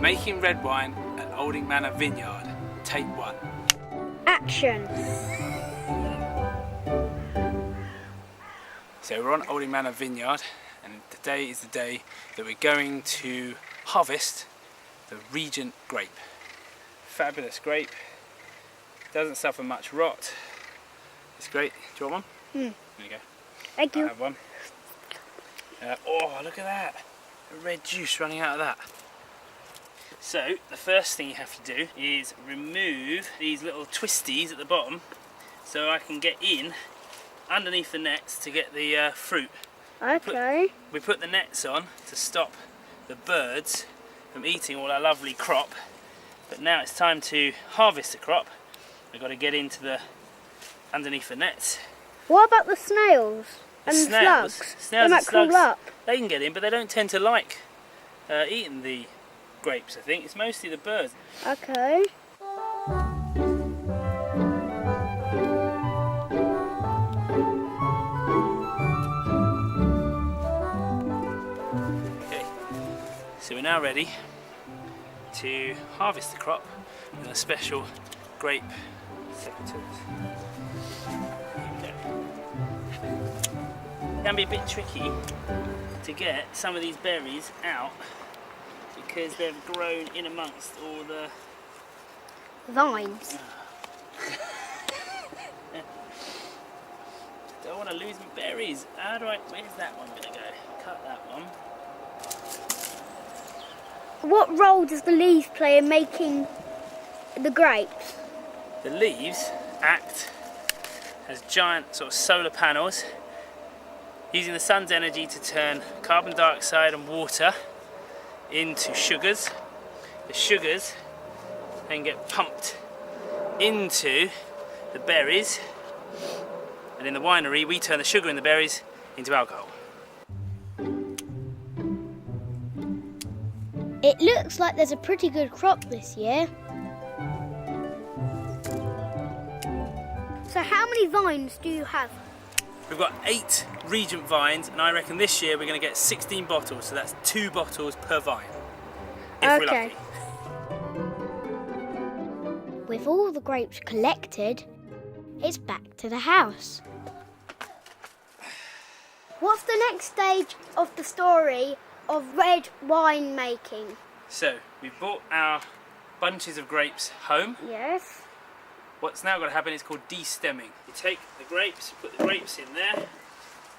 Making red wine at OldingManor Vineyard. Take 1. Action. So we're on OldingManor Vineyard, and today is the day that we're going to harvest the Regent grape. Fabulous grape. Doesn't suffer much rot. It's great. Do you want one? There you go. Thank you. I have one. Oh, look at that. The red juice running out of that. So, the first thing you have to do is remove these little twisties at the bottom so I can get in underneath the nets to get the fruit. Okay. We put the nets on to stop the birds from eating all our lovely crop, but now it's time to harvest the crop. We've got to get into the underneath the nets. What about the snails and the slugs? Snails they and might slugs, crawl up. they can get in, but they don't tend to like eating the grapes, I think. It's mostly the birds. Okay. Okay, so we're now ready to harvest the crop with a special grape secateurs. It can be a bit tricky to get some of these berries out because they've grown in amongst all the Vines. Don't want to lose my berries. How do I? Where's that one gonna go? Cut that one. What role does the leaves play in making the grapes? The leaves act as giant sort of solar panels, using the sun's energy to turn carbon dioxide and water into sugars. The sugars then get pumped into the berries, and in the winery we turn the sugar in the berries into alcohol. It looks like there's a pretty good crop this year. So how many vines do you have? We've got 8 Regent vines, and I reckon this year we're going to get 16 bottles, so that's 2 bottles per vine, if we're lucky. With all the grapes collected, it's back to the house. What's the next stage of the story of red wine making? So, we've brought our bunches of grapes home. Yes. What's now going to happen is called de-stemming. You take the grapes, you put the grapes in there.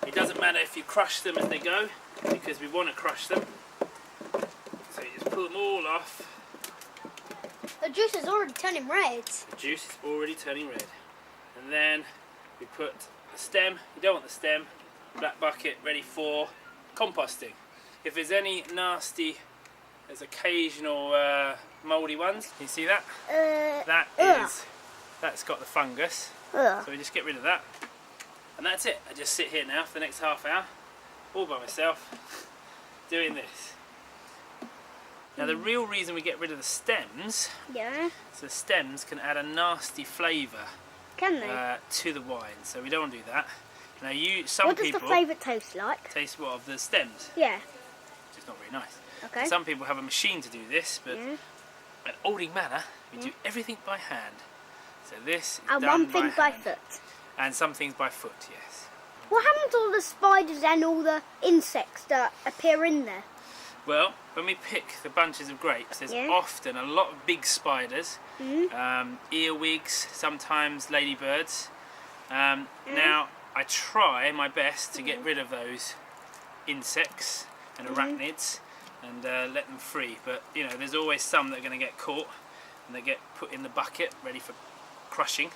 It doesn't matter if you crush them as they go, because we want to crush them. So you just pull them all off. The juice is already turning red. The juice is already turning red. And then we put the stem, you don't want the stem, black bucket ready for composting. If there's any nasty, there's occasional mouldy ones, can you see that? That's got the fungus, so we just get rid of that. And that's it. I just sit here now for the next half hour, all by myself, doing this. Now the real reason we get rid of the stems, so the stems can add a nasty flavour to the wine, so we don't want to do that. Now what does the flavour taste like? Taste what, of the stems? Yeah. Which is not very nice. Okay. Some people have a machine to do this, but at Oldingmanor we do everything by hand. So this is and done one thing by hand. foot. And some things by foot, yes. What happens to all the spiders and all the insects that appear in there? Well, when we pick the bunches of grapes, there's often a lot of big spiders, earwigs, sometimes ladybirds. Now, I try my best to get rid of those insects and arachnids and let them free. But, you know, there's always some that are going to get caught and they get put in the bucket ready for crushing.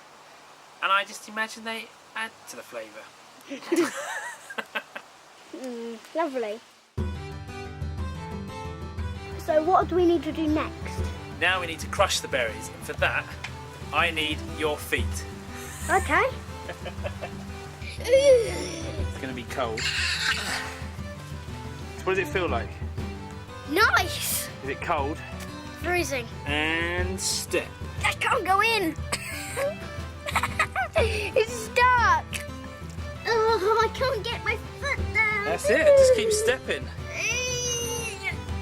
And I just imagine they add to the flavour. Lovely. So what do we need to do next? Now we need to crush the berries, and for that I need your feet. Okay. It's going to be cold. So what does it feel like? Nice! Is it cold? Freezing. And step. I can't go in! It's stuck! Oh, I can't get my foot down! That's it, just keep stepping.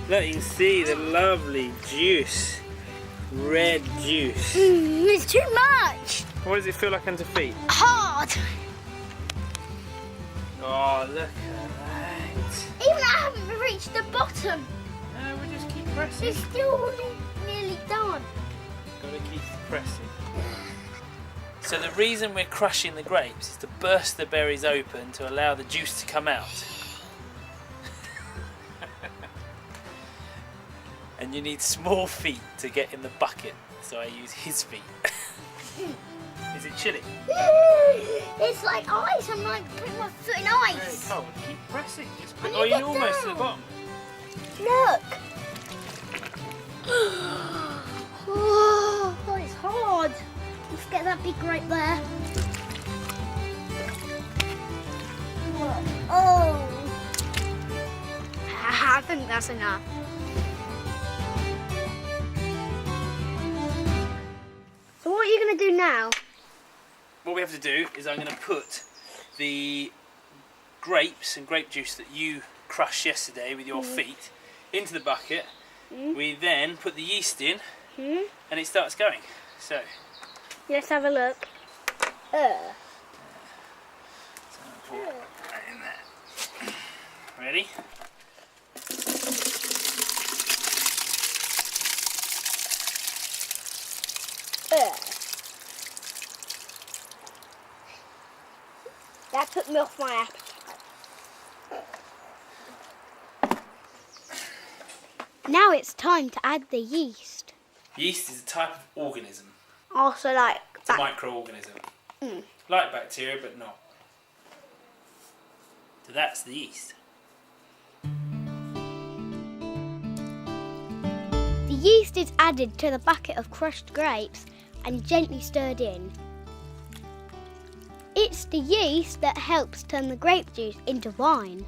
Look, you can see the lovely juice. Red juice. It's too much. What does it feel like under feet? Hard. Oh, look at that. Even I haven't reached the bottom. No, we'll just keep pressing. It's still nearly done. Gotta keep pressing. So the reason we're crushing the grapes is to burst the berries open to allow the juice to come out. And you need small feet to get in the bucket, so I use his feet. Is it chilly? It's like ice. I'm like putting my foot in ice. Very cold. Keep pressing. Oh, you're almost to the bottom. Look. Oh, it's hard. Let's get that big grape there. Oh. I think that's enough. So what are you going to do now? What we have to do is I'm going to put the grapes and grape juice that you crushed yesterday with your feet into the bucket. We then put the yeast in and it starts going. So let's have a look. So I'll pour that in there. Ready? That took me off my appetite. Now it's time to add the yeast. Yeast is a type of organism. Also like It's a microorganism. Like bacteria, but not. So that's the yeast. The yeast is added to the bucket of crushed grapes and gently stirred in. It's the yeast that helps turn the grape juice into wine.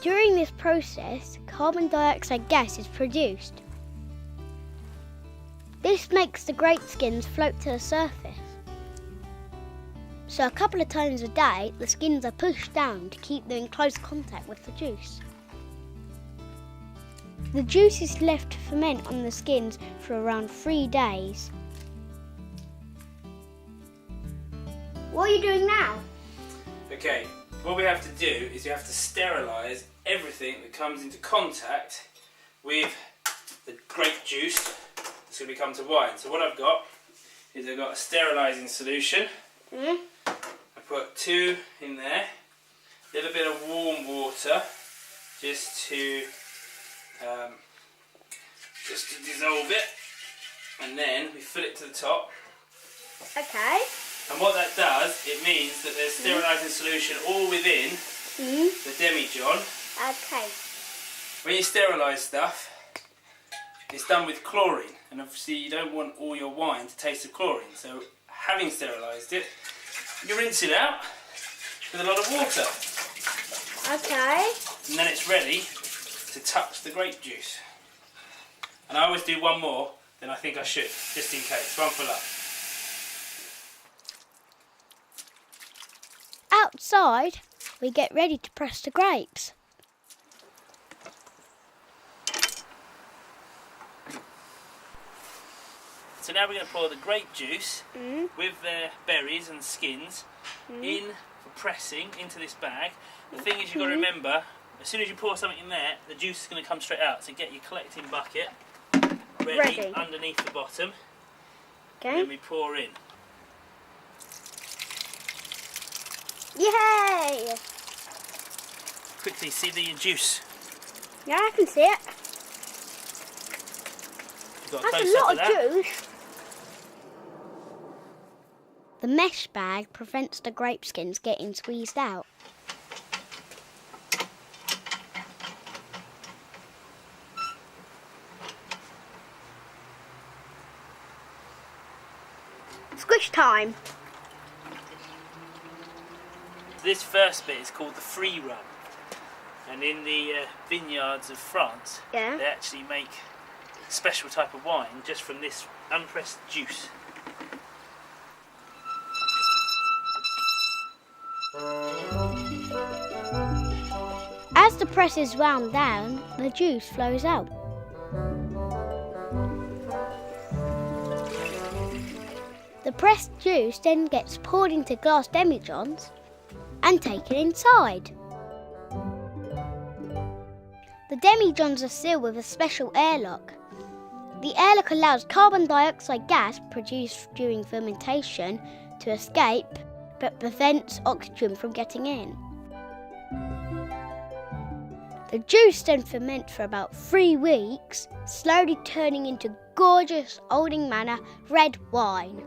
During this process, carbon dioxide gas is produced. This makes the grape skins float to the surface. So a couple of times a day, the skins are pushed down to keep them in close contact with the juice. The juice is left to ferment on the skins for around 3 days. What are you doing now? Okay, what we have to do is we have to sterilise everything that comes into contact with the grape juice that's going to become to wine. So what I've got is I've got a sterilising solution. I put 2 in there, a little bit of warm water just to dissolve it, and then we fill it to the top. Okay. And what that does, it means that there's sterilising solution all within the demijohn. Okay. When you sterilise stuff, it's done with chlorine, and obviously you don't want all your wine to taste of chlorine, so having sterilised it, you rinse it out with a lot of water. Okay. And then it's ready to touch the grape juice. And I always do one more than I think I should, just in case, one for luck. Outside, we get ready to press the grapes. So now we're going to pour the grape juice with the berries and skins in for pressing into this bag. The thing is, you've got to remember, as soon as you pour something in there, the juice is going to come straight out. So get your collecting bucket ready underneath the bottom. Okay. And then we pour in. Yay! Quickly see the juice. Yeah, I can see it. You've got That's close a up lot of that. of juice. The mesh bag prevents the grape skins getting squeezed out. Squish time. This first bit is called the free run, and in the vineyards of France, they actually make a special type of wine just from this unpressed juice. the press is wound down, the juice flows out. The pressed juice then gets poured into glass demijohns and taken inside. The demijohns are sealed with a special airlock. The airlock allows carbon dioxide gas produced during fermentation to escape, but prevents oxygen from getting in. The juice then ferments for about 3 weeks, slowly turning into gorgeous OldingManor red wine.